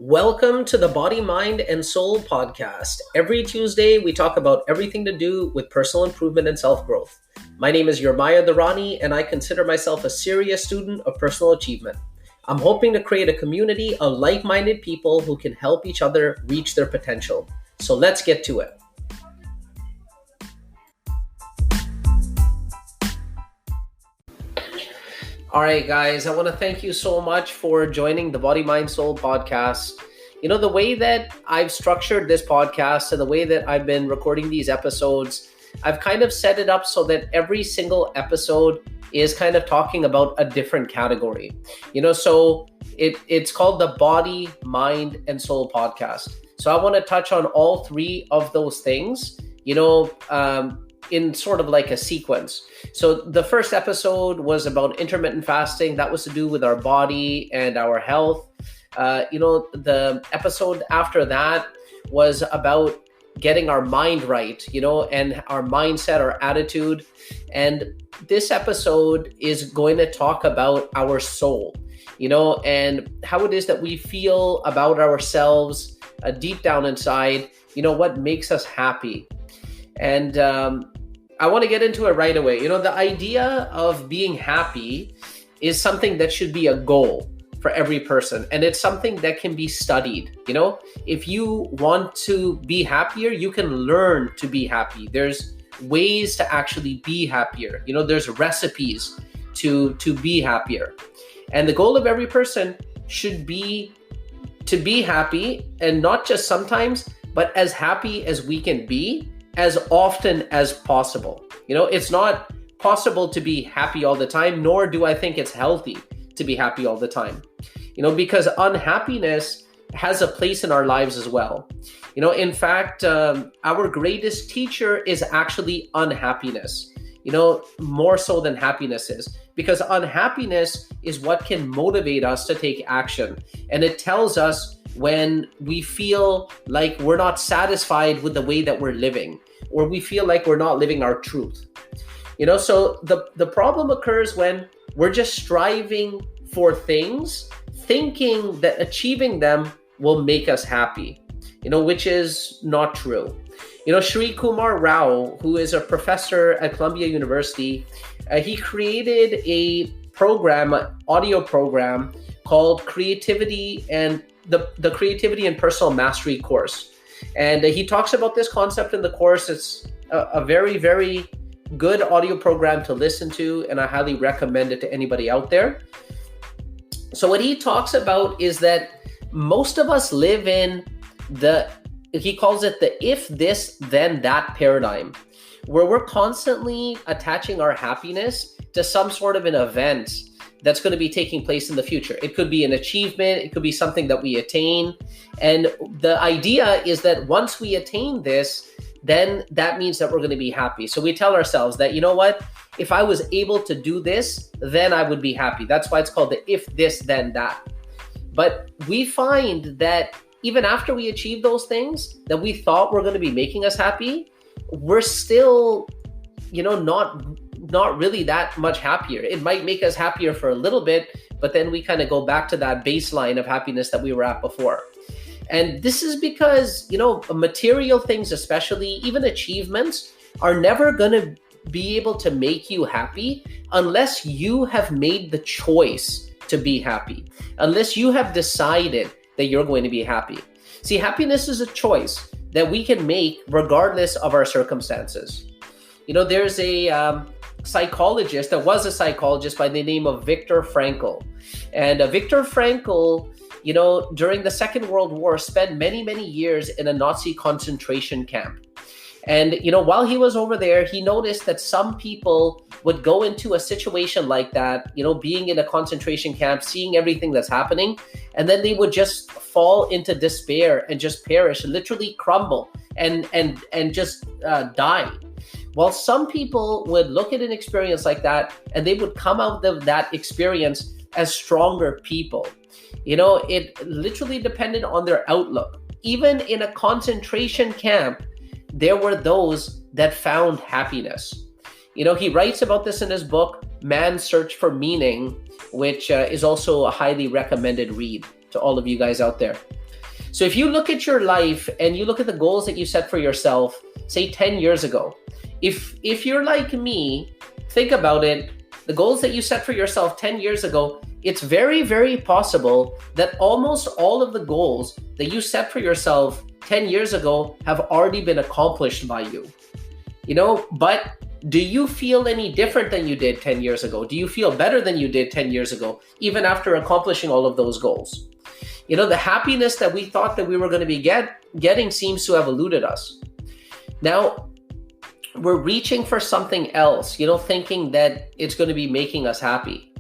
Welcome to the Body, Mind, and Soul podcast. Every Tuesday, we talk about everything to do with personal improvement and self-growth. My name is Yermaya Dharani, and I consider myself a serious student of personal achievement. I'm hoping to create a community of like-minded people who can help each other reach their potential. So let's get to it. All right, guys, I want to thank you so much for joining the Body, Mind, Soul podcast. You know, the way that I've structured this podcast and the way that I've been recording these episodes, I've kind of set it up so that every single episode is kind of talking about a different category. So it's called the Body, Mind, and Soul podcast. So I want to touch on all three of those things, in sort of like a sequence. So the first episode was about intermittent fasting. That was to do with our body and our health. The episode after that was about getting our mind right, and our mindset, our attitude. And this episode is going to talk about our soul, and how it is that we feel about ourselves deep down inside, what makes us happy. And I want to get into it right away. The idea of being happy is something that should be a goal for every person. And it's something that can be studied. If you want to be happier, you can learn to be happy. There's ways to actually be happier. There's recipes to be happier. And the goal of every person should be to be happy, and not just sometimes, but as happy as we can be, as often as possible. It's not possible to be happy all the time, nor do I think it's healthy to be happy all the time. Because unhappiness has a place in our lives as well. In fact, our greatest teacher is actually unhappiness, more so than happiness is. Because unhappiness is what can motivate us to take action. And it tells us when we feel like we're not satisfied with the way that we're living, or we feel like we're not living our truth. So the problem occurs when we're just striving for things, thinking that achieving them will make us happy, which is not true. Sri Kumar Rao, who is a professor at Columbia University, he created a audio program called Creativity and the Creativity and Personal Mastery course. And he talks about this concept in the course. It's a very, very good audio program to listen to, and I highly recommend it to anybody out there. So what he talks about is that most of us live in he calls it the if this, then that paradigm, where we're constantly attaching our happiness to some sort of an event that's going to be taking place in the future. It could be an achievement. It could be something that we attain. And the idea is that once we attain this, then that means that we're going to be happy. So we tell ourselves that, if I was able to do this, then I would be happy. That's why it's called the if this, then that. But we find that even after we achieve those things that we thought were going to be making us happy, we're still, not really that much happier. It might make us happier for a little bit, but then we kind of go back to that baseline of happiness that we were at before. And this is because, material things, especially even achievements, are never going to be able to make you happy unless you have made the choice to be happy, unless you have decided that you're going to be happy. See, happiness is a choice that we can make regardless of our circumstances. There's a psychologist by the name of Viktor Frankl. And Viktor Frankl, during the Second World War, spent many, many years in a Nazi concentration camp. And, while he was over there, he noticed that some people would go into a situation like that, being in a concentration camp, seeing everything that's happening, and then they would just fall into despair and just perish, literally crumble and just die. While some people would look at an experience like that and they would come out of that experience as stronger people. It literally depended on their outlook. Even in a concentration camp, there were those that found happiness. He writes about this in his book, Man's Search for Meaning, which is also a highly recommended read to all of you guys out there. So if you look at your life and you look at the goals that you set for yourself, say 10 years ago, if you're like me, think about it, the goals that you set for yourself 10 years ago, it's very, very possible that almost all of the goals that you set for yourself 10 years ago have already been accomplished by you. But do you feel any different than you did 10 years ago? Do you feel better than you did 10 years ago, even after accomplishing all of those goals? The happiness that we thought that we were going to be getting seems to have eluded us. Now, we're reaching for something else, thinking that it's going to be making us happy.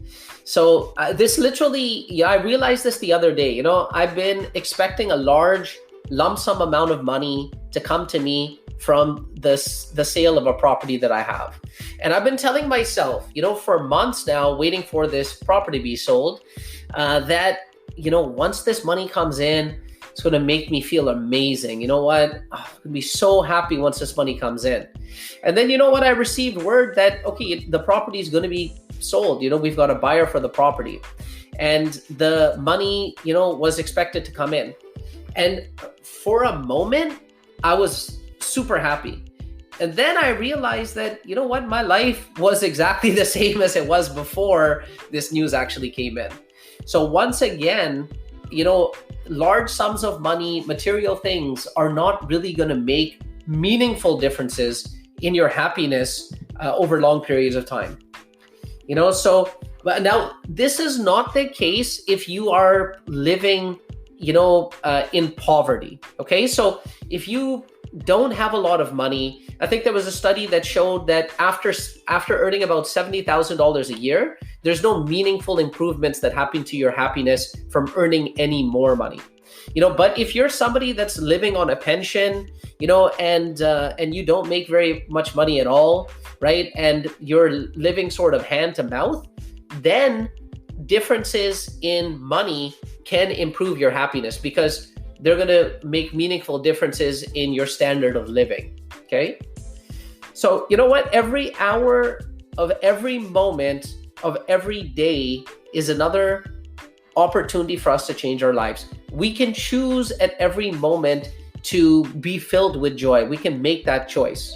So this literally, I realized this the other day. I've been expecting a large lump sum amount of money to come to me from the sale of a property that I have. And I've been telling myself, for months now, waiting for this property to be sold, that, once this money comes in, it's going to make me feel amazing. You know what? I'm going to be so happy once this money comes in. And then, I received word that, okay, the property is going to be sold. We've got a buyer for the property. And the money, was expected to come in. And for a moment, I was super happy. And then I realized that, my life was exactly the same as it was before this news actually came in. So once again, large sums of money, material things are not really going to make meaningful differences in your happiness over long periods of time. But now this is not the case if you are living, in poverty. Okay. So if you don't have a lot of money, I think there was a study that showed that after earning about $70,000 a year, there's no meaningful improvements that happen to your happiness from earning any more money. But if you're somebody that's living on a pension, and you don't make very much money at all, right? And you're living sort of hand to mouth, then differences in money can improve your happiness because they're going to make meaningful differences in your standard of living. Okay. So you know what? Every hour of every moment of every day is another opportunity for us to change our lives. We can choose at every moment to be filled with joy. We can make that choice.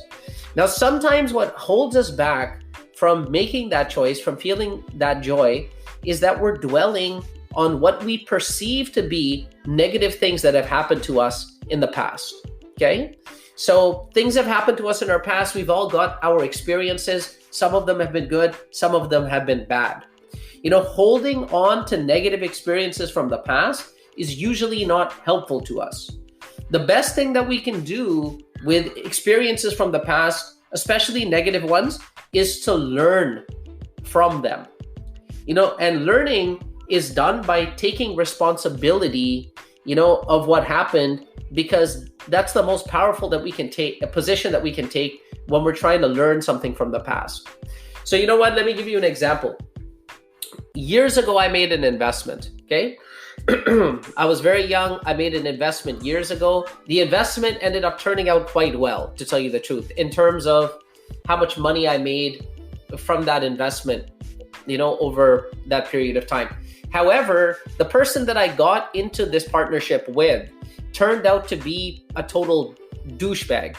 Now, sometimes what holds us back from making that choice, from feeling that joy, is that we're dwelling on what we perceive to be negative things that have happened to us in the past. Okay? So things have happened to us in our past. We've all got our experiences. Some of them have been good. Some of them have been bad. Holding on to negative experiences from the past is usually not helpful to us. The best thing that we can do with experiences from the past, especially negative ones, is to learn from them. And learning is done by taking responsibility, of what happened, because that's the most powerful that we can take, a position that we can take when we're trying to learn something from the past. So you know what? Let me give you an example. Years ago, I made an investment, okay? I was very young. I made an investment years ago. The investment ended up turning out quite well, to tell you the truth, in terms of how much money I made from that investment, over that period of time. However, the person that I got into this partnership with turned out to be a total douchebag,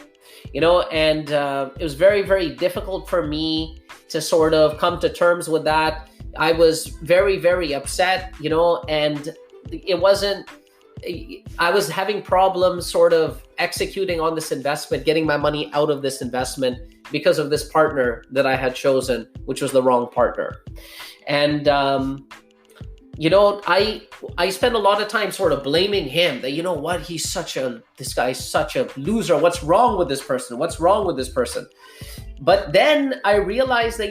and it was very, very difficult for me to sort of come to terms with that. I was very, very upset, and it wasn't, I was having problems sort of executing on this investment, getting my money out of this investment because of this partner that I had chosen, which was the wrong partner. And, I spent a lot of time sort of blaming him that, this guy's such a loser. What's wrong with this person? What's wrong with this person? But then I realized that,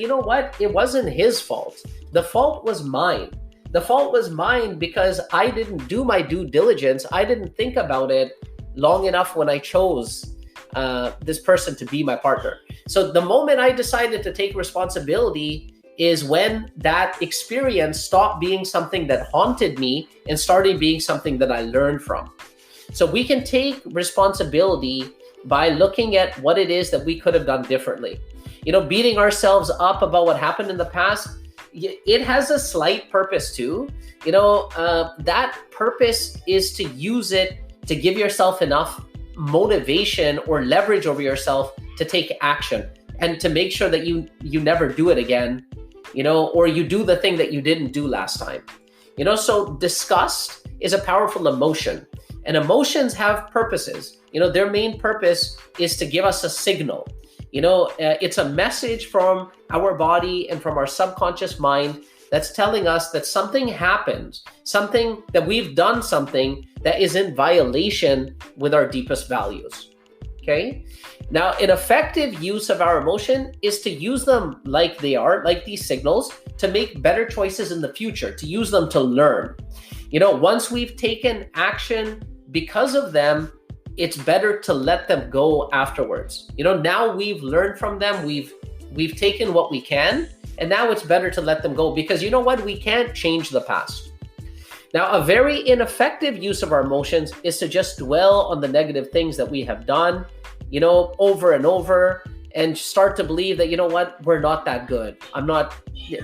it wasn't his fault. The fault was mine. The fault was mine because I didn't do my due diligence. I didn't think about it long enough when I chose this person to be my partner. So the moment I decided to take responsibility is when that experience stopped being something that haunted me and started being something that I learned from. So we can take responsibility by looking at what it is that we could have done differently. Beating ourselves up about what happened in the past, it has a slight purpose too. That purpose is to use it to give yourself enough motivation or leverage over yourself to take action and to make sure that you never do it again, or you do the thing that you didn't do last time. So disgust is a powerful emotion, and emotions have purposes. Their main purpose is to give us a signal. It's a message from our body and from our subconscious mind that's telling us that something happened, something that we've done, something that is in violation with our deepest values. Okay? Now, an effective use of our emotion is to use them like they are, like these signals, to make better choices in the future, to use them to learn. Once we've taken action because of them, it's better to let them go afterwards. Now we've learned from them, we've taken what we can, and now it's better to let them go, because we can't change the past. Now, a very ineffective use of our emotions is to just dwell on the negative things that we have done, over and over, and start to believe that, we're not that good. I'm not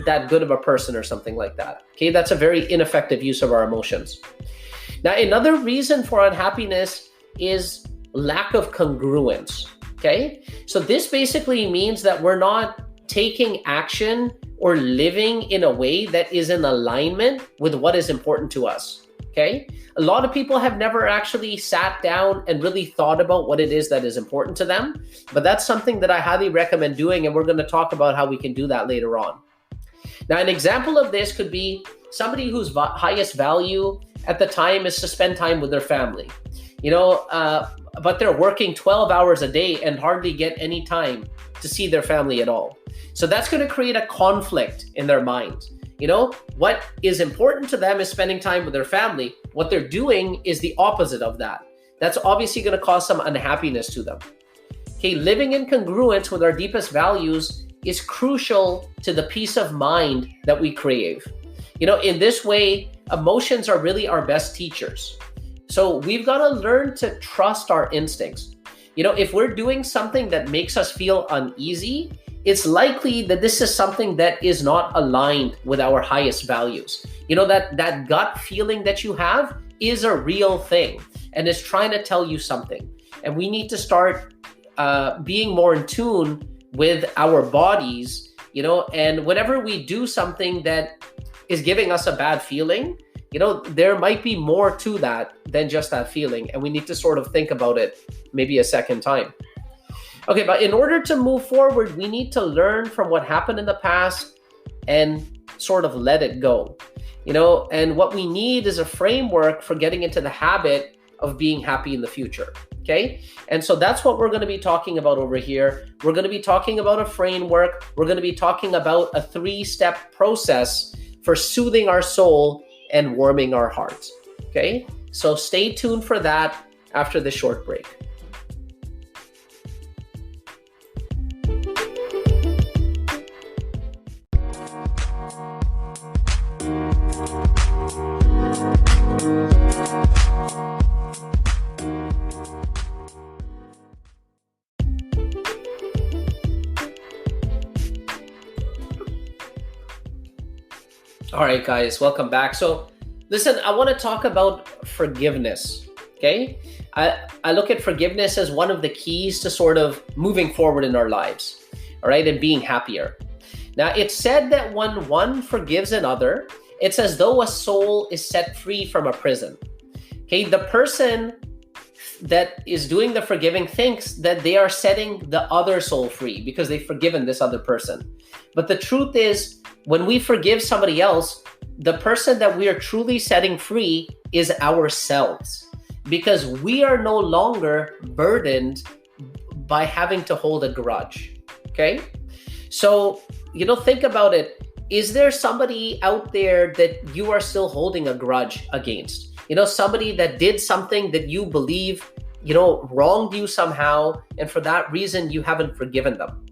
that good of a person or something like that. Okay, that's a very ineffective use of our emotions. Now, another reason for unhappiness is lack of congruence. Okay, so this basically means that we're not taking action or living in a way that is in alignment with what is important to us. Okay, a lot of people have never actually sat down and really thought about what it is that is important to them, but that's something that I highly recommend doing, and we're going to talk about how we can do that later on. Now, an example of this could be somebody whose highest value at the time is to spend time with their family, but they're working 12 hours a day and hardly get any time to see their family at all. So that's going to create a conflict in their mind. What is important to them is spending time with their family. What they're doing is the opposite of that. That's obviously going to cause some unhappiness to them. Okay, living in congruence with our deepest values is crucial to the peace of mind that we crave. In this way, emotions are really our best teachers. So we've got to learn to trust our instincts. If we're doing something that makes us feel uneasy, it's likely that this is something that is not aligned with our highest values. That gut feeling that you have is a real thing and is trying to tell you something. And we need to start being more in tune with our bodies, and whenever we do something that is giving us a bad feeling, there might be more to that than just that feeling. And we need to sort of think about it maybe a second time. Okay, but in order to move forward, we need to learn from what happened in the past and sort of let it go. And what we need is a framework for getting into the habit of being happy in the future. Okay, and so that's what we're going to be talking about over here. We're going to be talking about a framework. We're going to be talking about a 3-step process for soothing our soul and warming our hearts. Okay, so stay tuned for that after this short break. All right, guys, welcome back. So listen, I want to talk about forgiveness. Okay, I look at forgiveness as one of the keys to sort of moving forward in our lives, all right, and being happier. Now, it's said that when one forgives another, it's as though a soul is set free from a prison. Okay, the person that is doing the forgiving thinks that they are setting the other soul free because they've forgiven this other person. But the truth is, when we forgive somebody else, the person that we are truly setting free is ourselves, because we are no longer burdened by having to hold a grudge. Okay, so think about it. Is there somebody out there that you are still holding a grudge against? Somebody that did something that you believe, wronged you somehow, and for that reason you haven't forgiven them.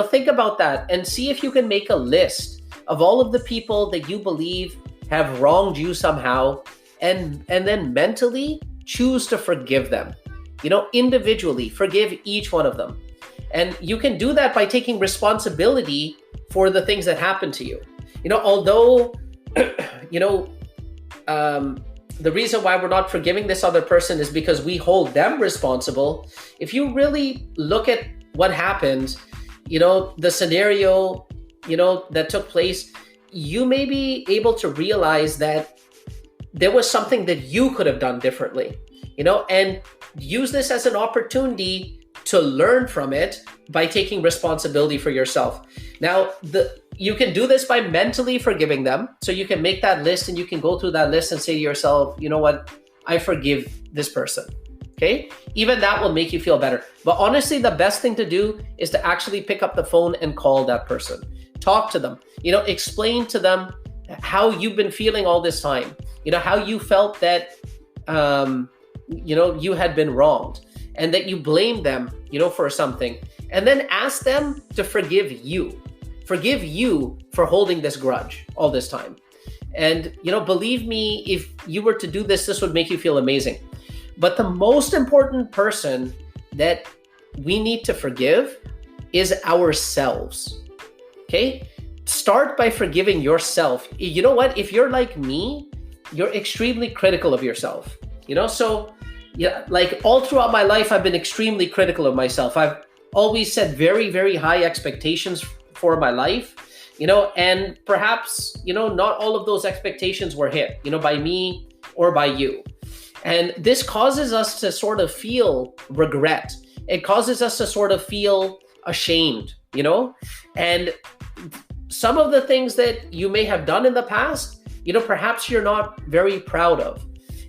Think about that and see if you can make a list of all of the people that you believe have wronged you somehow, and then mentally choose to forgive them. Individually forgive each one of them. And you can do that by taking responsibility for the things that happened to you. Although the reason why we're not forgiving this other person is because we hold them responsible. If you really look at what happened, the scenario, that took place, you may be able to realize that there was something that you could have done differently, and use this as an opportunity to learn from it by taking responsibility for yourself. Now, you can do this by mentally forgiving them. So you can make that list and you can go through that list and say to yourself, you know what, I forgive this person. Okay? Even that will make you feel better. But honestly, the best thing to do is to actually pick up the phone and call that person. Talk to them, explain to them how you've been feeling all this time, how you felt that, you had been wronged and that you blamed them, for something. And then ask them to forgive you for holding this grudge all this time. And, believe me, if you were to do this, this would make you feel amazing. But the most important person that we need to forgive is ourselves. Okay? Start by forgiving yourself. You know what? If you're like me, you're extremely critical of yourself. So yeah, like all throughout my life, I've been extremely critical of myself. I've always set very, very high expectations for my life, and perhaps, not all of those expectations were hit, by me or by you. And this causes us to sort of feel regret. It causes us to sort of feel ashamed, and some of the things that you may have done in the past, perhaps you're not very proud of,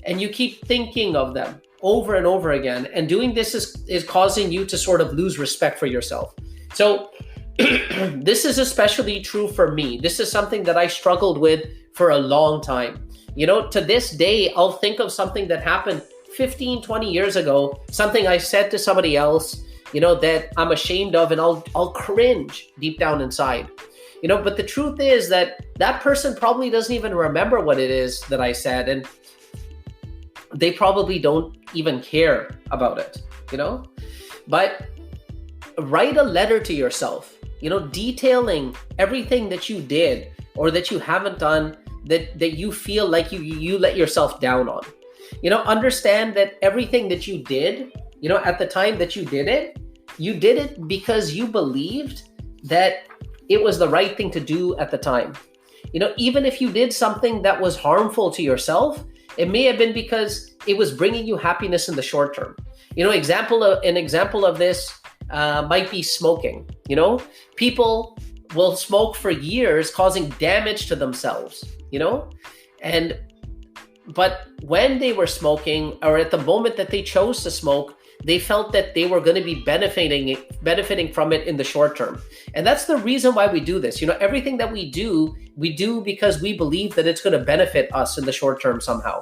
and you keep thinking of them over and over again. And doing this is causing you to sort of lose respect for yourself. So this is especially true for me. This is something that I struggled with for a long time. To this day, I'll think of something that happened 15, 20 years ago, something I said to somebody else, that I'm ashamed of, and I'll cringe deep down inside. But the truth is that person probably doesn't even remember what it is that I said, and they probably don't even care about it, But write a letter to yourself, detailing everything that you did or that you haven't done that you feel like you let yourself down on. Understand that everything that you did, at the time that you did it because you believed that it was the right thing to do at the time. Even if you did something that was harmful to yourself, it may have been because it was bringing you happiness in the short term. An example of this might be smoking. People will smoke for years, causing damage to themselves, but when they were smoking, or at the moment that they chose to smoke, they felt that they were going to be benefiting from it in the short term. And that's the reason why we do this. Everything that we do because we believe that it's going to benefit us in the short term somehow.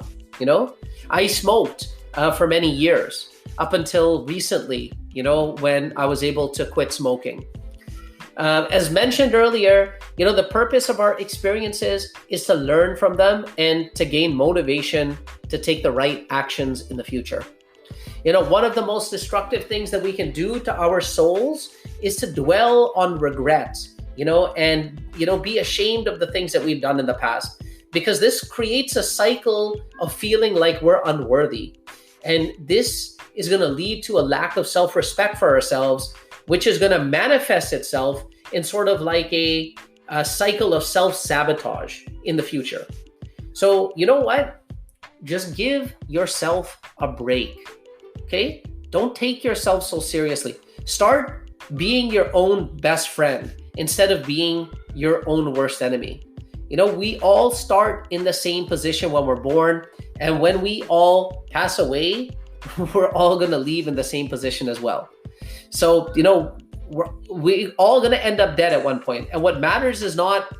I smoked for many years up until recently, when I was able to quit smoking. As mentioned earlier, the purpose of our experiences is to learn from them and to gain motivation to take the right actions in the future. One of the most destructive things that we can do to our souls is to dwell on regret, and, be ashamed of the things that we've done in the past, because this creates a cycle of feeling like we're unworthy. And this is going to lead to a lack of self-respect for ourselves, which is going to manifest itself in sort of like a cycle of self-sabotage in the future. So, you know what? Just give yourself a break. Okay? Don't take yourself so seriously. Start being your own best friend instead of being your own worst enemy. We all start in the same position when we're born, and when we all pass away, we're all going to leave in the same position as well. So, we're all going to end up dead at one point. And what matters is not,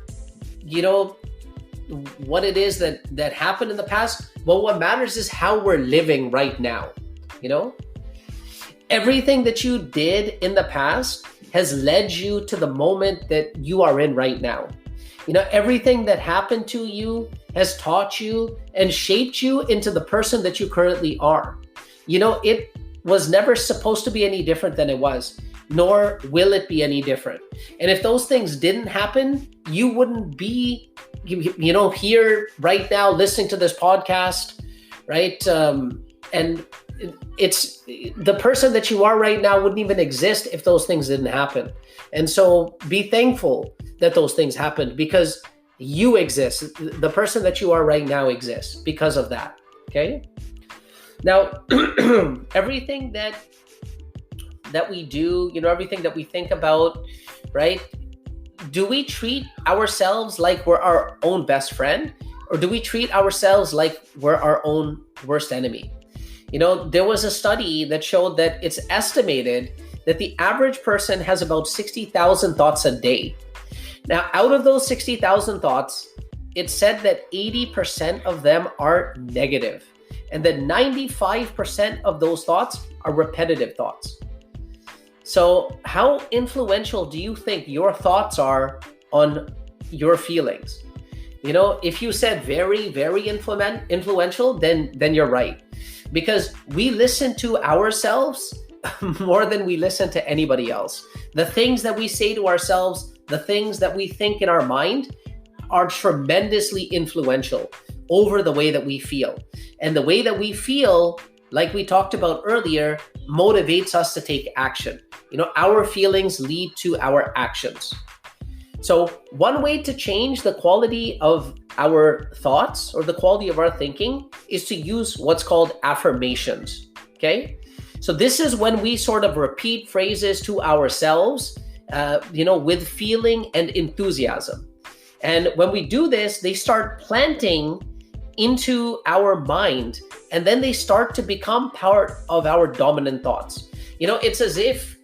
what it is that happened in the past, but what matters is how we're living right now. Everything that you did in the past has led you to the moment that you are in right now. Everything that happened to you has taught you and shaped you into the person that you currently are. It was never supposed to be any different than it was, nor will it be any different. And if those things didn't happen, you wouldn't be, here right now listening to this podcast, right? And it's the person that you are right now wouldn't even exist if those things didn't happen. And so be thankful that those things happened, because you exist. The person that you are right now exists because of that. Okay. Now, everything that we do, everything that we think about, right? Do we treat ourselves like we're our own best friend, or do we treat ourselves like we're our own worst enemy? There was a study that showed that it's estimated that the average person has about 60,000 thoughts a day. Now, out of those 60,000 thoughts, it said that 80% of them are negative, and that 95% of those thoughts are repetitive thoughts. So how influential do you think your thoughts are on your feelings? If you said very, very influential, then you're right. Because we listen to ourselves more than we listen to anybody else. The things that we say to ourselves, the things that we think in our mind are tremendously influential over the way that we feel. And the way that we feel, like we talked about earlier, motivates us to take action. Our feelings lead to our actions. So one way to change the quality of our thoughts or the quality of our thinking is to use what's called affirmations. Okay. So this is when we sort of repeat phrases to ourselves, with feeling and enthusiasm. And when we do this, they start planting into our mind, and then they start to become part of our dominant thoughts. It's as if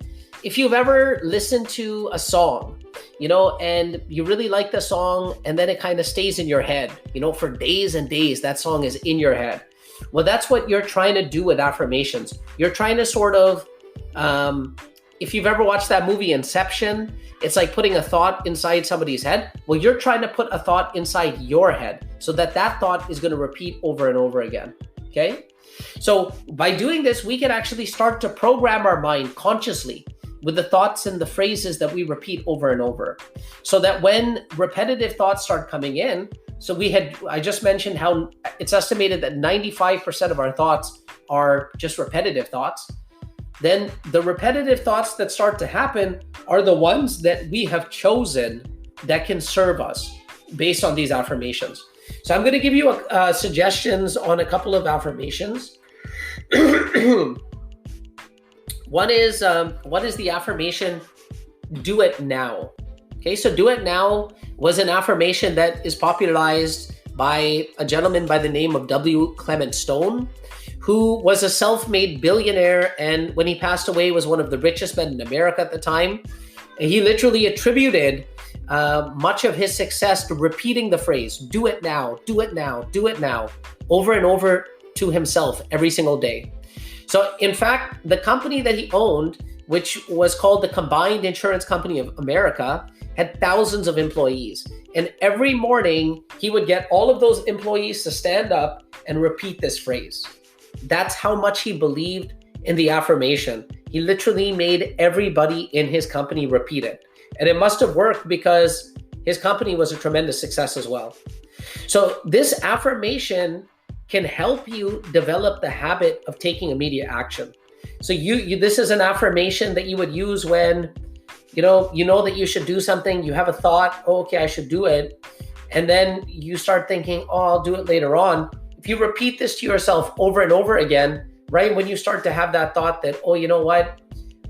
you've ever listened to a song, and you really like the song, and then it kind of stays in your head, for days and days, that song is in your head. Well, that's what you're trying to do with affirmations. You're trying to sort of, if you've ever watched that movie Inception, it's like putting a thought inside somebody's head. Well, you're trying to put a thought inside your head so that thought is going to repeat over and over again. Okay. So by doing this, we can actually start to program our mind consciously with the thoughts and the phrases that we repeat over and over, so that when repetitive thoughts start coming in, I just mentioned how it's estimated that 95% of our thoughts are just repetitive thoughts. Then the repetitive thoughts that start to happen are the ones that we have chosen that can serve us based on these affirmations. So I'm going to give you suggestions on a couple of affirmations. One is the affirmation, do it now. Okay, so do it now was an affirmation that is popularized by a gentleman by the name of W. Clement Stone, who was a self-made billionaire, and when he passed away was one of the richest men in America at the time. And he literally attributed much of his success to repeating the phrase, do it now, do it now, do it now, over and over to himself every single day. So in fact, the company that he owned, which was called the Combined Insurance Company of America, had thousands of employees. And every morning, he would get all of those employees to stand up and repeat this phrase. That's how much he believed in the affirmation. He literally made everybody in his company repeat it. And it must have worked because his company was a tremendous success as well. So this affirmation can help you develop the habit of taking immediate action. So this is an affirmation that you would use when you know that you should do something. You have a thought, oh, okay, I should do it. And then you start thinking, oh, I'll do it later on. If you repeat this to yourself over and over again, right, when you start to have that thought that, oh, you know what,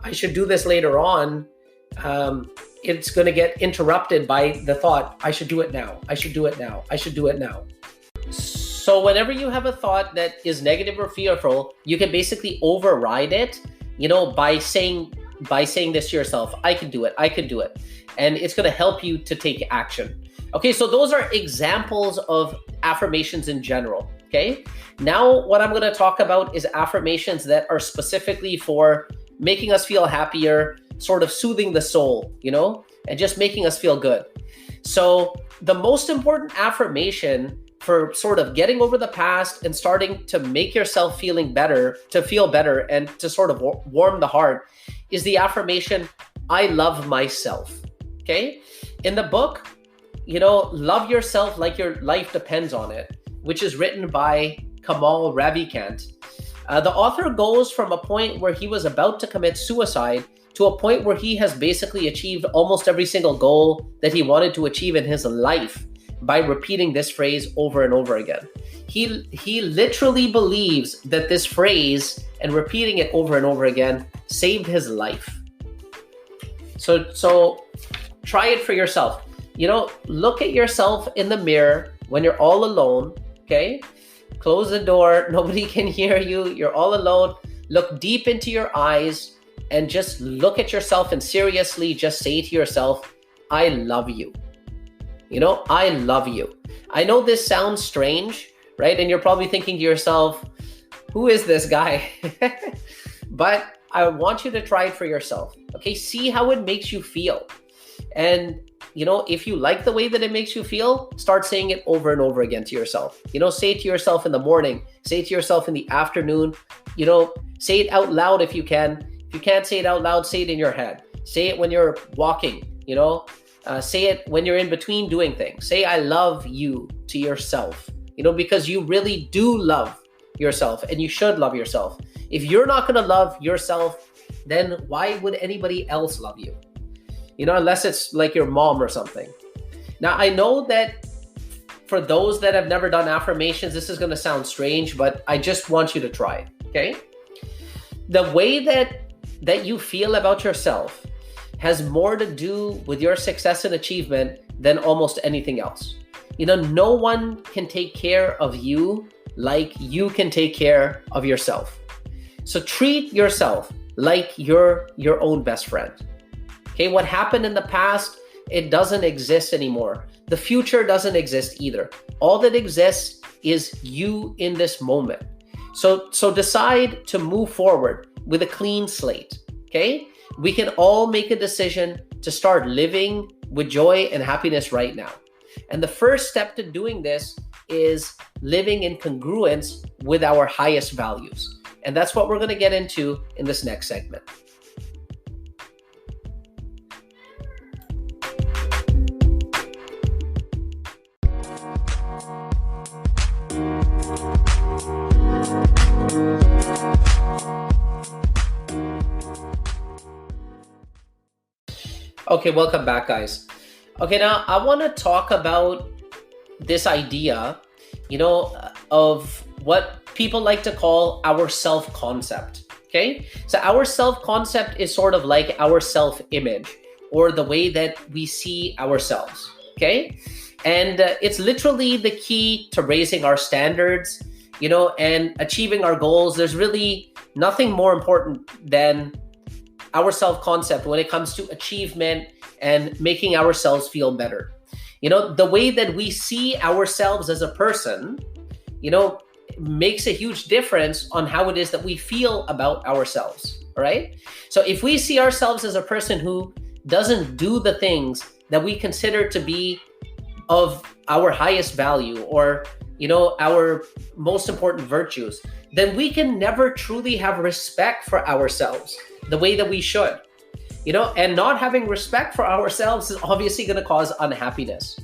I should do this later on, it's going to get interrupted by the thought, I should do it now. I should do it now. I should do it now. So whenever you have a thought that is negative or fearful, you can basically override it, by saying this to yourself, I can do it. I can do it. And it's going to help you to take action. Okay, so those are examples of affirmations in general. Okay, now what I'm going to talk about is affirmations that are specifically for making us feel happier, sort of soothing the soul, and just making us feel good. So the most important affirmation for sort of getting over the past and starting to make yourself feel better, and to sort of warm the heart is the affirmation, I love myself. Okay, in the book, love yourself like your life depends on it, which is written by Kamal Ravikant. The author goes from a point where he was about to commit suicide to a point where he has basically achieved almost every single goal that he wanted to achieve in his life by repeating this phrase over and over again. He literally believes that this phrase and repeating it over and over again saved his life. So try it for yourself. Look at yourself in the mirror when you're all alone, okay? Close the door, nobody can hear you, you're all alone. Look deep into your eyes and just look at yourself and seriously just say to yourself, I love you. I love you. I know this sounds strange, right? And you're probably thinking to yourself, who is this guy? But I want you to try it for yourself. Okay, see how it makes you feel. And if you like the way that it makes you feel, start saying it over and over again to yourself. Say it to yourself in the morning, say it to yourself in the afternoon, say it out loud if you can. If you can't say it out loud, say it in your head. Say it when you're walking, say it when you're in between doing things. Say, I love you to yourself, because you really do love yourself and you should love yourself. If you're not going to love yourself, then why would anybody else love you? Unless it's like your mom or something. Now, I know that for those that have never done affirmations, this is going to sound strange, but I just want you to try it, okay? The way that you feel about yourself has more to do with your success and achievement than almost anything else. No one can take care of you like you can take care of yourself. So treat yourself like you're your own best friend. Okay, what happened in the past, it doesn't exist anymore. The future doesn't exist either. All that exists is you in this moment. So decide to move forward with a clean slate, okay? We can all make a decision to start living with joy and happiness right now. And the first step to doing this is living in congruence with our highest values. And that's what we're going to get into in this next segment. Okay, welcome back, guys. Okay, now I want to talk about this idea, of what people like to call our self-concept, okay? So our self-concept is sort of like our self-image or the way that we see ourselves, okay? And it's literally the key to raising our standards, and achieving our goals. There's really nothing more important than our self-concept when it comes to achievement and making ourselves feel better. The way that we see ourselves as a person, makes a huge difference on how it is that we feel about ourselves, all right? So if we see ourselves as a person who doesn't do the things that we consider to be of our highest value or, our most important virtues, then we can never truly have respect for ourselves the way that we should, and not having respect for ourselves is obviously going to cause unhappiness.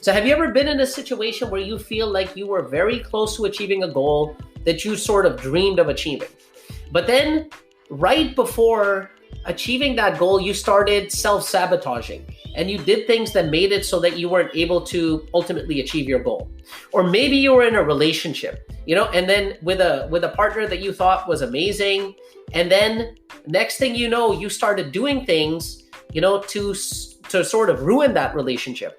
So have you ever been in a situation where you feel like you were very close to achieving a goal that you sort of dreamed of achieving, but then right before achieving that goal, you started self-sabotaging and you did things that made it so that you weren't able to ultimately achieve your goal? Or maybe you were in a relationship, and then with a partner that you thought was amazing, and then next thing you know, you started doing things, to sort of ruin that relationship.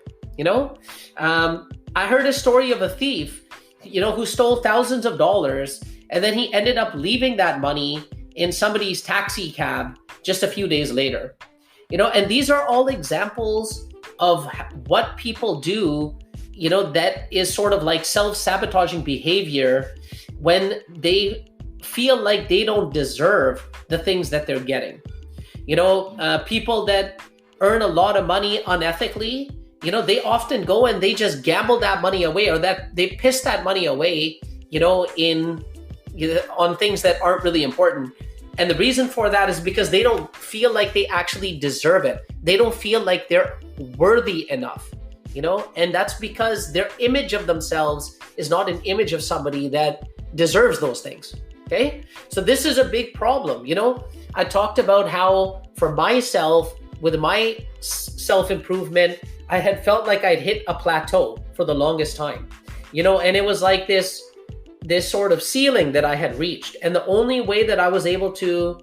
I heard a story of a thief, who stole thousands of dollars, and then he ended up leaving that money in somebody's taxi cab just a few days later. And these are all examples of what people do, that is sort of like self-sabotaging behavior when they feel like they don't deserve the things that they're getting. People that earn a lot of money unethically, they often go and they just gamble that money away, or that they piss that money away, on things that aren't really important. And the reason for that is because they don't feel like they actually deserve it. They don't feel like they're worthy enough and that's because their image of themselves is not an image of somebody that deserves those things. Okay. So this is a big problem. I talked about how for myself, with my self-improvement, I had felt like I'd hit a plateau for the longest time, and it was like this sort of ceiling that I had reached. And the only way that I was able to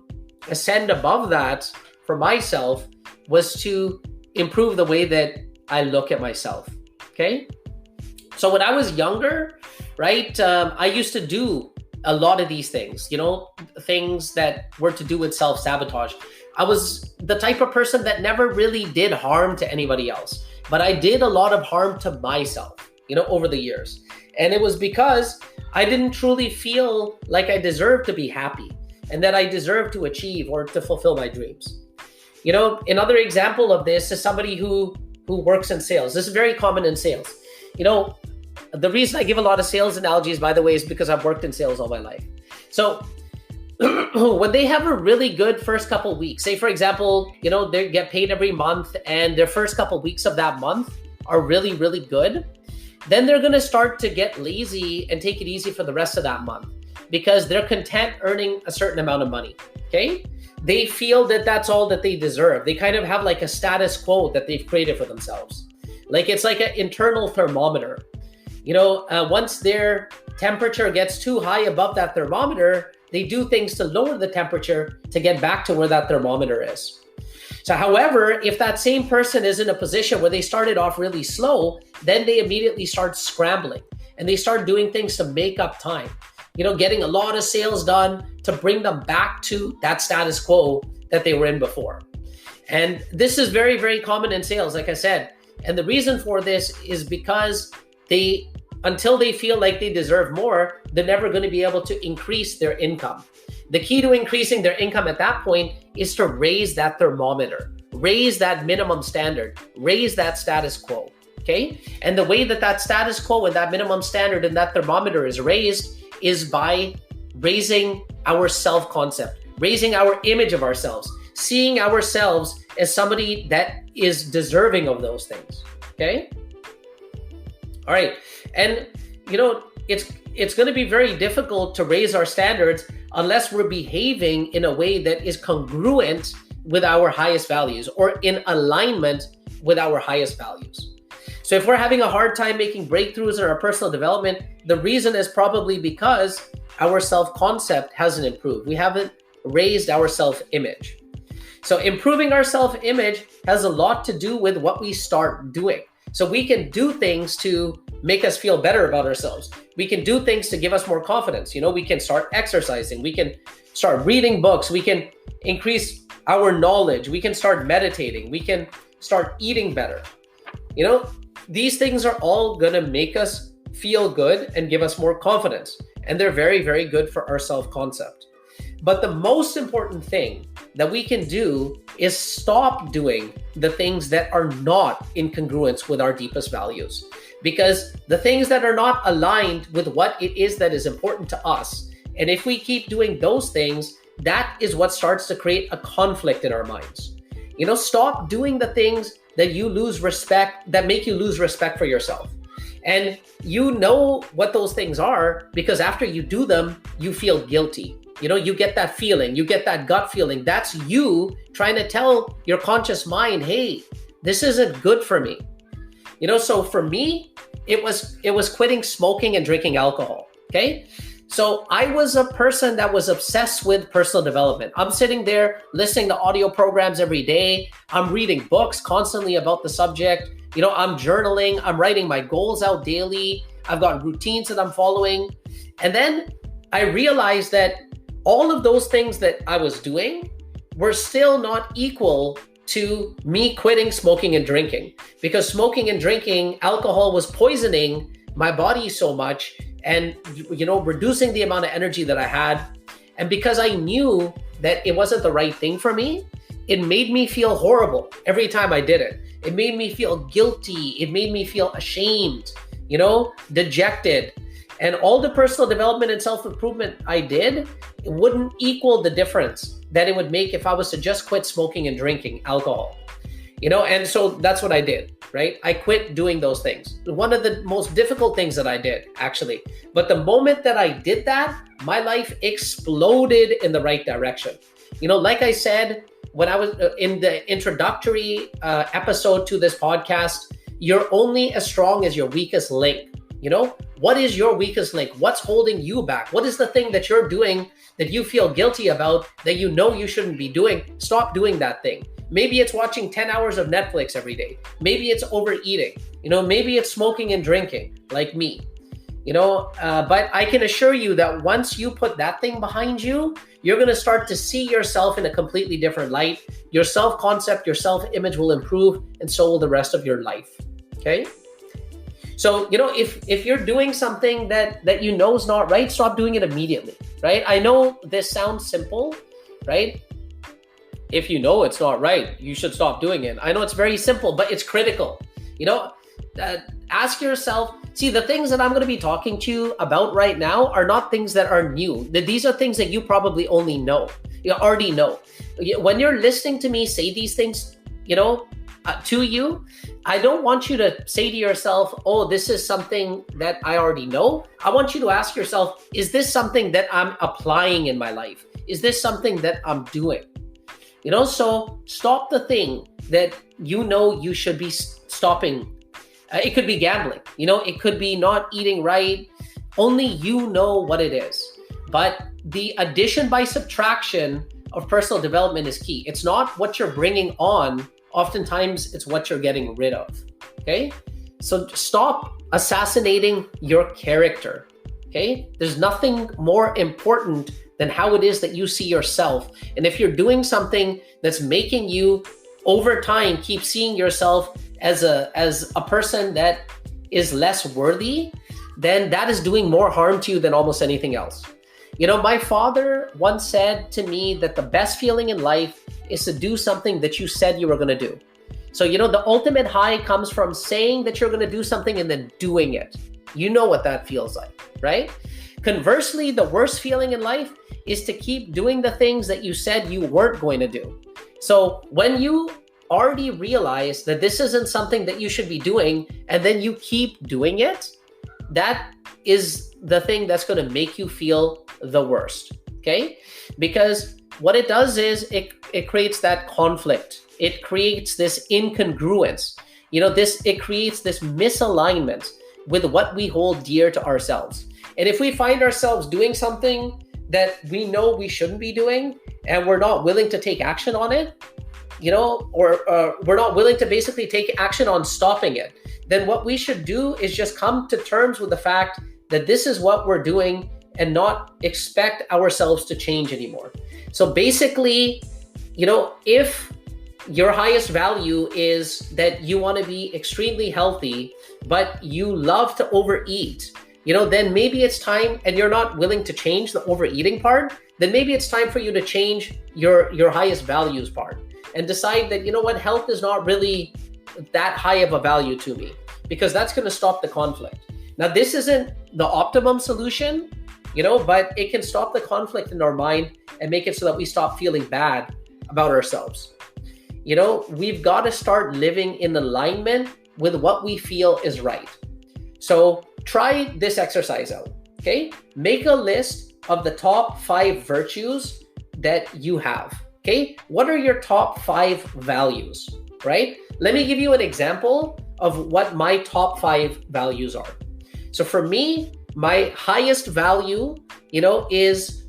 ascend above that for myself was to improve the way that I look at myself. Okay. So when I was younger, right, I used to do a lot of these things, things that were to do with self-sabotage. I was the type of person that never really did harm to anybody else, but I did a lot of harm to myself, over the years. And it was because I didn't truly feel like I deserved to be happy and that I deserved to achieve or to fulfill my dreams. Another example of this is somebody who works in sales. This is very common in sales. The reason I give a lot of sales analogies, by the way, is because I've worked in sales all my life. So when they have a really good first couple weeks, say for example, they get paid every month and their first couple weeks of that month are really, really good, then they're going to start to get lazy and take it easy for the rest of that month because they're content earning a certain amount of money. Okay. They feel that that's all that they deserve. They kind of have like a status quo that they've created for themselves. Like it's like an internal thermometer. Once their temperature gets too high above that thermometer, they do things to lower the temperature to get back to where that thermometer is. So, however, if that same person is in a position where they started off really slow, then they immediately start scrambling and they start doing things to make up time, getting a lot of sales done to bring them back to that status quo that they were in before. And this is very, very common in sales, like I said. And the reason for this is because until they feel like they deserve more, they're never going to be able to increase their income. The key to increasing their income at that point is to raise that thermometer, raise that minimum standard, raise that status quo. Okay. And the way that status quo and that minimum standard and that thermometer is raised is by raising our self-concept, raising our image of ourselves, seeing ourselves as somebody that is deserving of those things. Okay. All right. And, it's going to be very difficult to raise our standards unless we're behaving in a way that is congruent with our highest values or in alignment with our highest values. So if we're having a hard time making breakthroughs in our personal development, the reason is probably because our self-concept hasn't improved. We haven't raised our self-image. So improving our self-image has a lot to do with what we start doing. So we can do things to make us feel better about ourselves. We can do things to give us more confidence. We can start exercising. We can start reading books. We can increase our knowledge. We can start meditating. We can start eating better. These things are all going to make us feel good and give us more confidence. And they're very, very good for our self-concept. But the most important thing that we can do is stop doing the things that are not in congruence with our deepest values. Because the things that are not aligned with what it is that is important to us, and if we keep doing those things, that is what starts to create a conflict in our minds. Stop doing the things that that make you lose respect for yourself. And you know what those things are because after you do them, you feel guilty. You get that feeling, you get that gut feeling. That's you trying to tell your conscious mind, hey, this isn't good for me. So for me, it was quitting smoking and drinking alcohol. Okay. So I was a person that was obsessed with personal development. I'm sitting there listening to audio programs every day. I'm reading books constantly about the subject. I'm journaling. I'm writing my goals out daily. I've got routines that I'm following. And then I realized that all of those things that I was doing were still not equal to me quitting smoking and drinking, because smoking and drinking alcohol was poisoning my body so much and, reducing the amount of energy that I had. And because I knew that it wasn't the right thing for me, it made me feel horrible every time I did it. It made me feel guilty. It made me feel ashamed, dejected. And all the personal development and self-improvement I did, it wouldn't equal the difference that it would make if I was to just quit smoking and drinking alcohol. And so that's what I did, right? I quit doing those things. One of the most difficult things that I did, actually. But the moment that I did that, my life exploded in the right direction. Like I said, when I was in the introductory episode to this podcast, you're only as strong as your weakest link. What is your weakest link? What's holding you back? What is the thing that you're doing that you feel guilty about that you shouldn't be doing? Stop doing that thing. Maybe it's watching 10 hours of Netflix every day. Maybe it's overeating. Maybe it's smoking and drinking like me. But I can assure you that once you put that thing behind you, you're going to start to see yourself in a completely different light. Your self-concept, your self-image will improve, and so will the rest of your life. Okay? So, if you're doing something that is not right, stop doing it immediately, right? I know this sounds simple, right? If you know it's not right, you should stop doing it. I know it's very simple, but it's critical. Ask yourself, see, the things that I'm going to be talking to you about right now are not things that are new. These are things that you probably only know. You already know. When you're listening to me say these things, to you, I don't want you to say to yourself, oh, this is something that I already know. I want you to ask yourself, is this something that I'm applying in my life? Is this something that I'm doing? So stop the thing that you should be stopping. It could be gambling, it could be not eating right. Only you know what it is. But the addition by subtraction of personal development is key. It's not what you're bringing on. Oftentimes, it's what you're getting rid of. Okay? So stop assassinating your character. Okay? There's nothing more important than how it is that you see yourself. And if you're doing something that's making you over time keep seeing yourself as a person that is less worthy, then that is doing more harm to you than almost anything else. My father once said to me that the best feeling in life is to do something that you said you were going to do. So, the ultimate high comes from saying that you're going to do something and then doing it. You know what that feels like, right? Conversely, the worst feeling in life is to keep doing the things that you said you weren't going to do. So when you already realize that this isn't something that you should be doing, and then you keep doing it, that is the thing that's going to make you feel the worst, okay? Because what it does is it creates that conflict. It creates this incongruence. It creates this misalignment with what we hold dear to ourselves. And if we find ourselves doing something that we know we shouldn't be doing, and we're not willing to take action on it, or we're not willing to basically take action on stopping it, then what we should do is just come to terms with the fact that this is what we're doing and not expect ourselves to change anymore. So basically, if your highest value is that you want to be extremely healthy, but you love to overeat, then maybe it's time, and you're not willing to change the overeating part, then maybe it's time for you to change your highest values part and decide that, health is not really that high of a value to me, because that's going to stop the conflict. Now, this isn't the optimum solution, but it can stop the conflict in our mind and make it so that we stop feeling bad about ourselves. We've got to start living in alignment with what we feel is right. So try this exercise out, okay? Make a list of the top 5 virtues that you have, okay? What are your top 5 values, right? Let me give you an example of what my top 5 values are. So for me, my highest value, is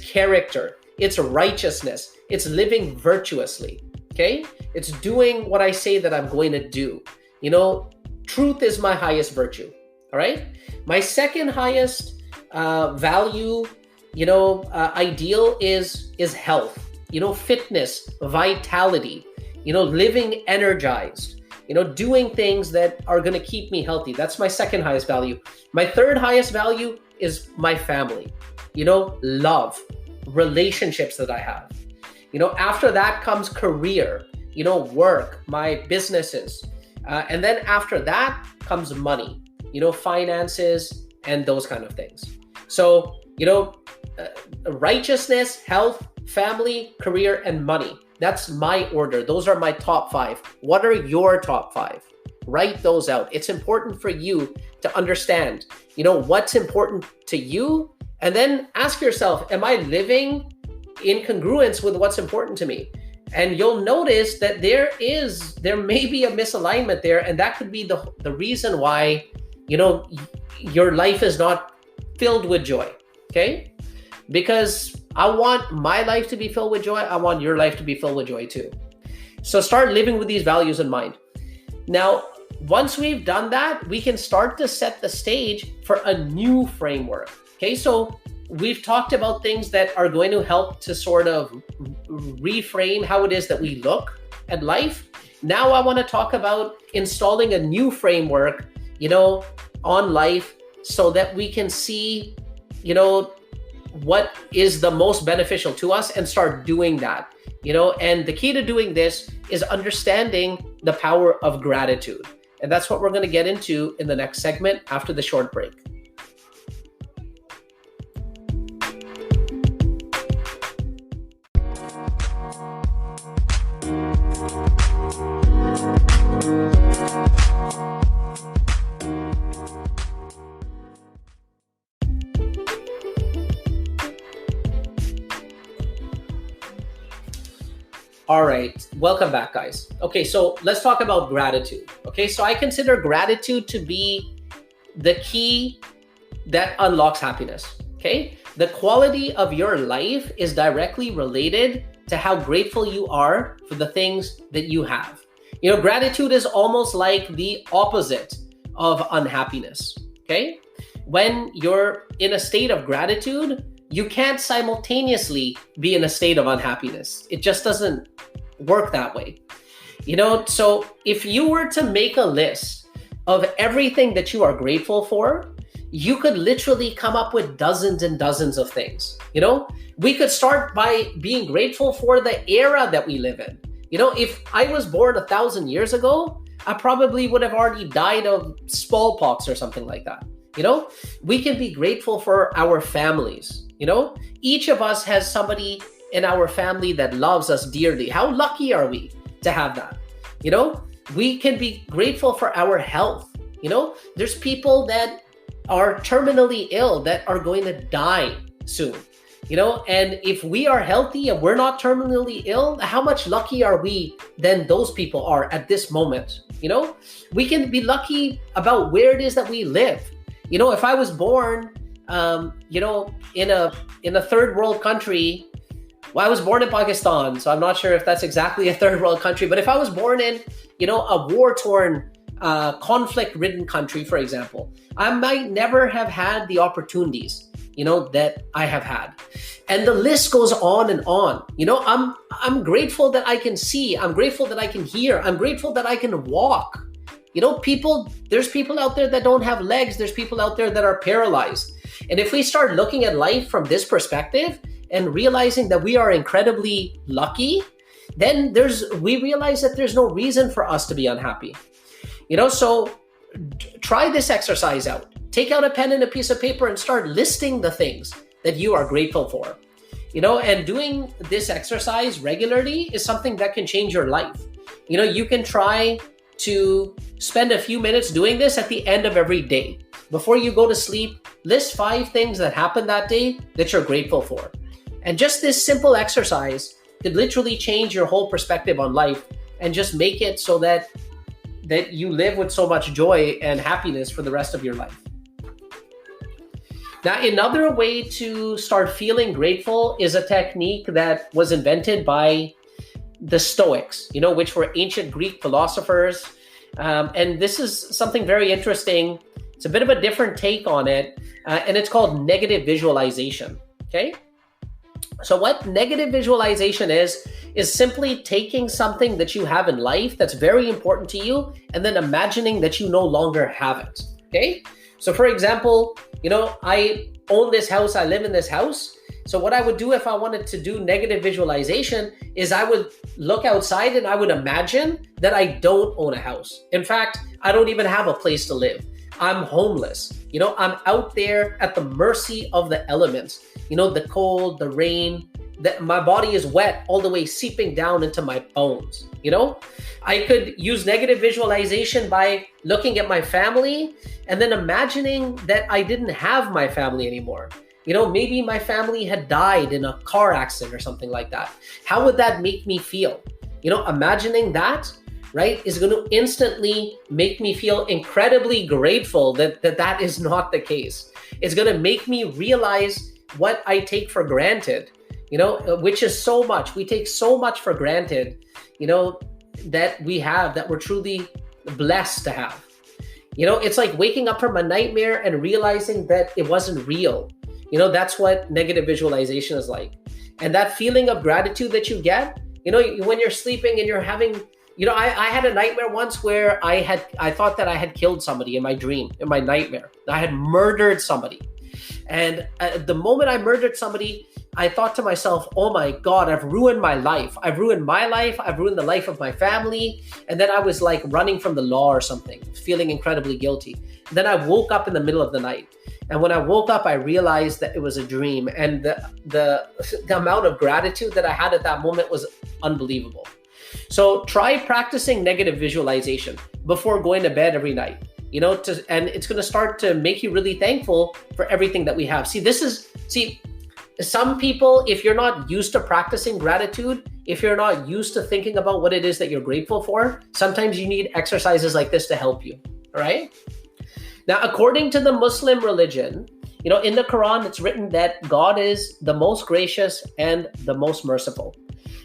character. It's righteousness. It's living virtuously, okay? It's doing what I say that I'm going to do. Truth is my highest virtue, all right? My second highest value, ideal is health, fitness, vitality, living energized, doing things that are going to keep me healthy. That's my second highest value. My third highest value is my family, love, relationships that I have. After that comes career, work, my businesses. And then after that comes money, finances, and those kind of things. So, righteousness, health, family, career, and money. That's my order. Those are my top 5. What are your top 5? Write those out. It's important for you to understand, what's important to you, and then ask yourself, am I living in congruence with what's important to me? And you'll notice that there may be a misalignment there, and that could be the reason why, your life is not filled with joy. Okay? Because I want my life to be filled with joy. I want your life to be filled with joy too. So start living with these values in mind. Now, once we've done that, we can start to set the stage for a new framework. Okay, so we've talked about things that are going to help to sort of reframe how it is that we look at life. Now I want to talk about installing a new framework, on life, so that we can see, what is the most beneficial to us and start doing that. And the key to doing this is understanding the power of gratitude. And that's what we're going to get into in the next segment after the short break. All right, welcome back, guys. Okay, so let's talk about gratitude. Okay, so I consider gratitude to be the key that unlocks happiness. Okay, the quality of your life is directly related to how grateful you are for the things that you have. Gratitude is almost like the opposite of unhappiness. Okay, when you're in a state of gratitude, you can't simultaneously be in a state of unhappiness. It just doesn't work that way. So if you were to make a list of everything that you are grateful for, you could literally come up with dozens and dozens of things. We could start by being grateful for the era that we live in. If I was born 1,000 years ago, I probably would have already died of smallpox or something like that. We can be grateful for our families. Each of us has somebody in our family that loves us dearly. How lucky are we to have that? We can be grateful for our health. There's people that are terminally ill that are going to die soon. And if we are healthy and we're not terminally ill, how much lucky are we than those people are at this moment? We can be lucky about where it is that we live. If I was born in a third world country, well, I was born in Pakistan, so I'm not sure if that's exactly a third world country, but if I was born in, a war-torn, conflict-ridden country, for example, I might never have had the opportunities, that I have had. And the list goes on and on. I'm grateful that I can see, I'm grateful that I can hear, I'm grateful that I can walk. There's people out there that don't have legs, there's people out there that are paralyzed. And if we start looking at life from this perspective and realizing that we are incredibly lucky, then we realize that there's no reason for us to be unhappy. So try this exercise out. Take out a pen and a piece of paper and start listing the things that you are grateful for. And doing this exercise regularly is something that can change your life. You can try to spend a few minutes doing this at the end of every day. Before you go to sleep, list 5 things that happened that day that you're grateful for. And just this simple exercise could literally change your whole perspective on life and just make it so that you live with so much joy and happiness for the rest of your life. Now, another way to start feeling grateful is a technique that was invented by the Stoics, which were ancient Greek philosophers. And this is something very interesting. It's a bit of a different take on it, and it's called negative visualization. Okay? So what negative visualization is simply taking something that you have in life that's very important to you and then imagining that you no longer have it. Okay? So for example, I own this house, I live in this house. So what I would do if I wanted to do negative visualization is I would look outside and I would imagine that I don't own a house. In fact, I don't even have a place to live. I'm homeless. I'm out there at the mercy of the elements. The cold, the rain, that my body is wet all the way seeping down into my bones. I could use negative visualization by looking at my family and then imagining that I didn't have my family anymore. Maybe my family had died in a car accident or something like that. How would that make me feel? Imagining that, right, is going to instantly make me feel incredibly grateful that is not the case. It's going to make me realize what I take for granted, which is so much. We take so much for granted, that we have, that we're truly blessed to have. It's like waking up from a nightmare and realizing that it wasn't real. That's what negative visualization is like. And that feeling of gratitude that you get, when you're sleeping and you're having, I had a nightmare once where I thought that I had killed somebody in my dream, in my nightmare. I had murdered somebody. And the moment I murdered somebody, I thought to myself, oh my God, I've ruined my life. I've ruined my life. I've ruined the life of my family. And then I was like running from the law or something, feeling incredibly guilty. And then I woke up in the middle of the night. And when I woke up, I realized that it was a dream. And the amount of gratitude that I had at that moment was unbelievable. So try practicing negative visualization before going to bed every night. And it's going to start to make you really thankful for everything that we have. Some people, if you're not used to practicing gratitude, if you're not used to thinking about what it is that you're grateful for, sometimes you need exercises like this to help you. All right. Now, according to the Muslim religion, in the Quran, it's written that God is the most gracious and the most merciful.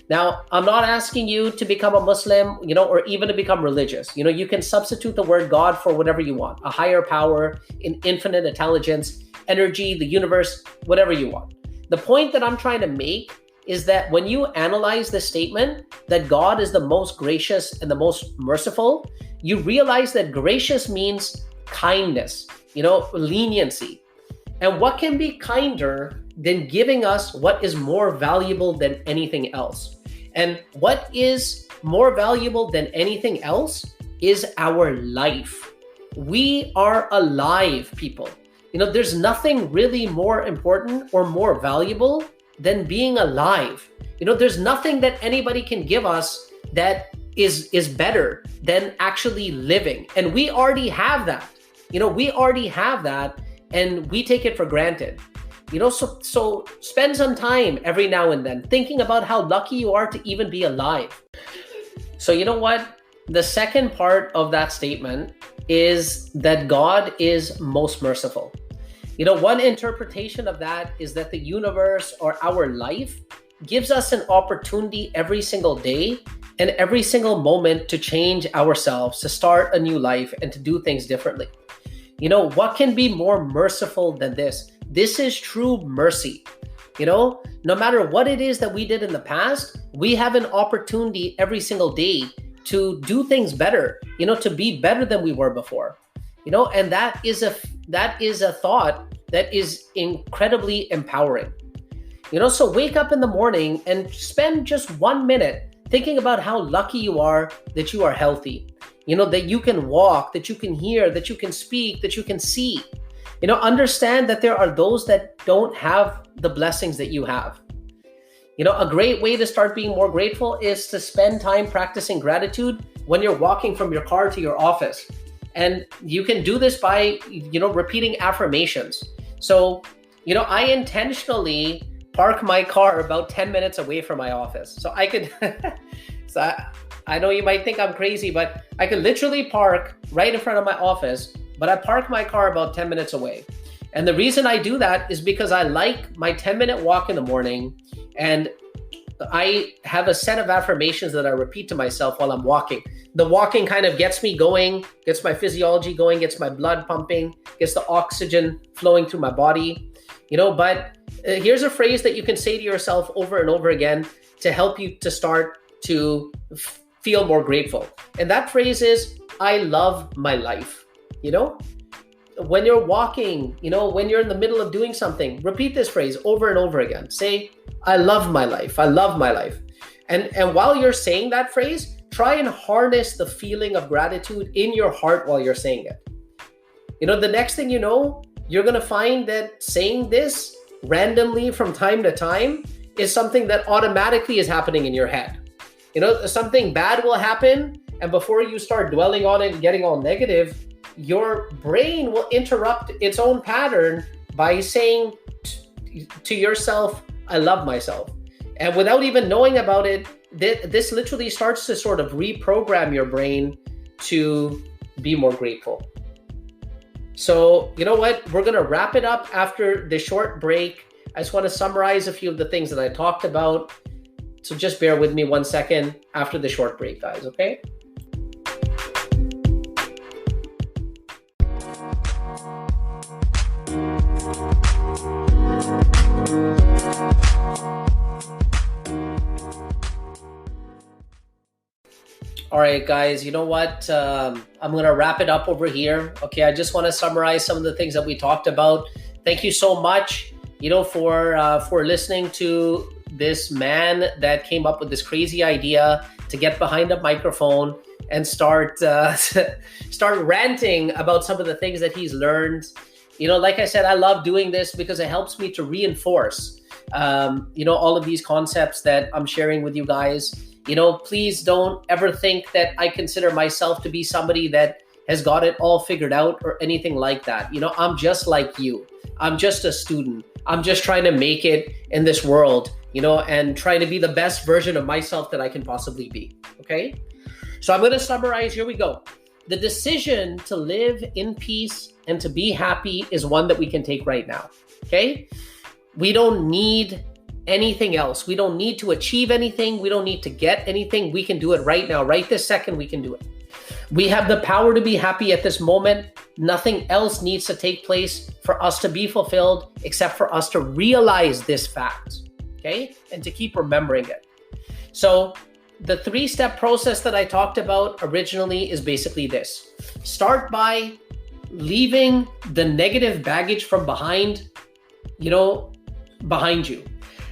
Now, I'm not asking you to become a Muslim, or even to become religious. You can substitute the word God for whatever you want, a higher power, an infinite intelligence, energy, the universe, whatever you want. The point that I'm trying to make is that when you analyze this statement that God is the most gracious and the most merciful, you realize that gracious means kindness, leniency. And what can be kinder than giving us what is more valuable than anything else? And what is more valuable than anything else is our life. We are alive, people. There's nothing really more important or more valuable than being alive. There's nothing that anybody can give us that is better than actually living. And we already have that. And we take it for granted. So spend some time every now and then thinking about how lucky you are to even be alive. So you know what? The second part of that statement is that God is most merciful. One interpretation of that is that the universe or our life gives us an opportunity every single day and every single moment to change ourselves, to start a new life and to do things differently. What can be more merciful than this? This is true mercy. No matter what it is that we did in the past, we have an opportunity every single day to do things better, to be better than we were before. And that is a thought that is incredibly empowering. So wake up in the morning and spend just 1 minute thinking about how lucky you are that you are healthy, that you can walk, that you can hear, that you can speak, that you can see. Understand that there are those that don't have the blessings that you have. A great way to start being more grateful is to spend time practicing gratitude when you're walking from your car to your office. And you can do this by, repeating affirmations. So, I intentionally park my car about 10 minutes away from my office. So I could, I know you might think I'm crazy, but I could literally park right in front of my office, but I park my car about 10 minutes away. And the reason I do that is because I like my 10-minute walk in the morning, and I have a set of affirmations that I repeat to myself while I'm walking. The walking kind of gets me going, gets my physiology going, gets my blood pumping, gets the oxygen flowing through my body, but here's a phrase that you can say to yourself over and over again to help you to start to feel more grateful. And that phrase is, I love my life. When you're walking, when you're in the middle of doing something, repeat this phrase over and over again. Say, I love my life. I love my life. And while you're saying that phrase, try and harness the feeling of gratitude in your heart while you're saying it. The next thing you know, you're going to find that saying this randomly from time to time is something that automatically is happening in your head. Something bad will happen, and before you start dwelling on it and getting all negative, your brain will interrupt its own pattern by saying to yourself, I love myself. And without even knowing about it, this literally starts to sort of reprogram your brain to be more grateful. So, you know what? We're going to wrap it up after the short break. I just want to summarize a few of the things that I talked about. So just bear with me 1 second after the short break, guys, okay? All right, guys, you know what? I'm going to wrap it up over here. Okay, I just want to summarize some of the things that we talked about. Thank you so much, for listening to this man that came up with this crazy idea to get behind a microphone and start ranting about some of the things that he's learned. Like I said, I love doing this because it helps me to reinforce, all of these concepts that I'm sharing with you guys. Please don't ever think that I consider myself to be somebody that has got it all figured out or anything like that. I'm just like you. I'm just a student. I'm just trying to make it in this world, and trying to be the best version of myself that I can possibly be. Okay. So I'm going to summarize. Here we go. The decision to live in peace and to be happy is one that we can take right now. Okay. We don't need anything else. We don't need to achieve anything. We don't need to get anything. We can do it right now. Right this second, we can do it. We have the power to be happy at this moment. Nothing else needs to take place for us to be fulfilled except for us to realize this fact, okay? And to keep remembering it. So the 3-step process that I talked about originally is basically this. Start by leaving the negative baggage from behind you.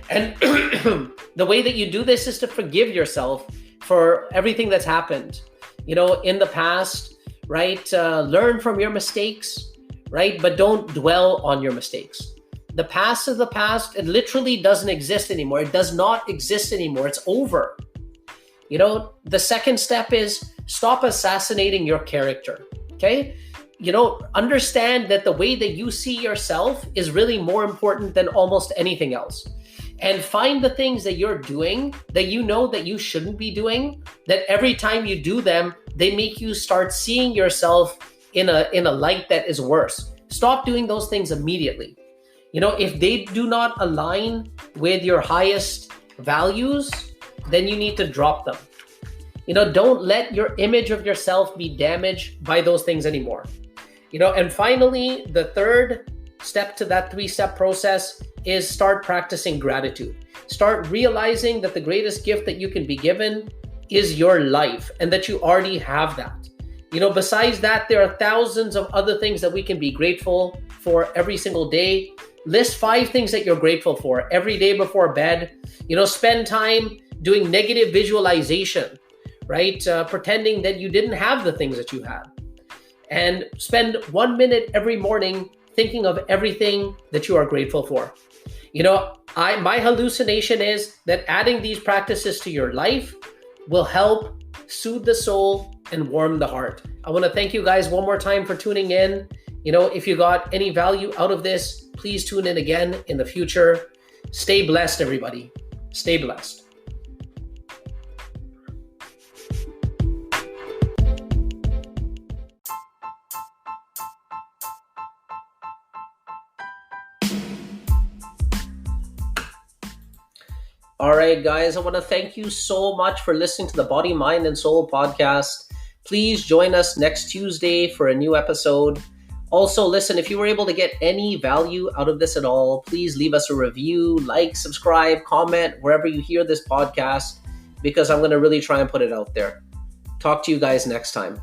And the way that you do this is to forgive yourself for everything that's happened, in the past, right? Learn from your mistakes, right? But don't dwell on your mistakes. The past is the past. It literally doesn't exist anymore. It does not exist anymore. It's over. The second step is stop assassinating your character, okay? Understand that the way that you see yourself is really more important than almost anything else. And find the things that you're doing that that you shouldn't be doing, that every time you do them, they make you start seeing yourself in a light that is worse. Stop doing those things immediately. If they do not align with your highest values, then you need to drop them. Don't let your image of yourself be damaged by those things anymore. And finally, the third step to that 3-step process is start practicing gratitude. Start realizing that the greatest gift that you can be given is your life and that you already have that. Besides that, there are thousands of other things that we can be grateful for every single day. List 5 things that you're grateful for every day before bed. Spend time doing negative visualization, right? Pretending that you didn't have the things that you had. And spend 1 minute every morning thinking of everything that you are grateful for. My hallucination is that adding these practices to your life will help soothe the soul and warm the heart. I want to thank you guys one more time for tuning in. If you got any value out of this, please tune in again in the future. Stay blessed, everybody. Stay blessed. All right, guys, I want to thank you so much for listening to the Body, Mind, and Soul podcast. Please join us next Tuesday for a new episode. Also, listen, if you were able to get any value out of this at all, please leave us a review, like, subscribe, comment, wherever you hear this podcast, because I'm going to really try and put it out there. Talk to you guys next time.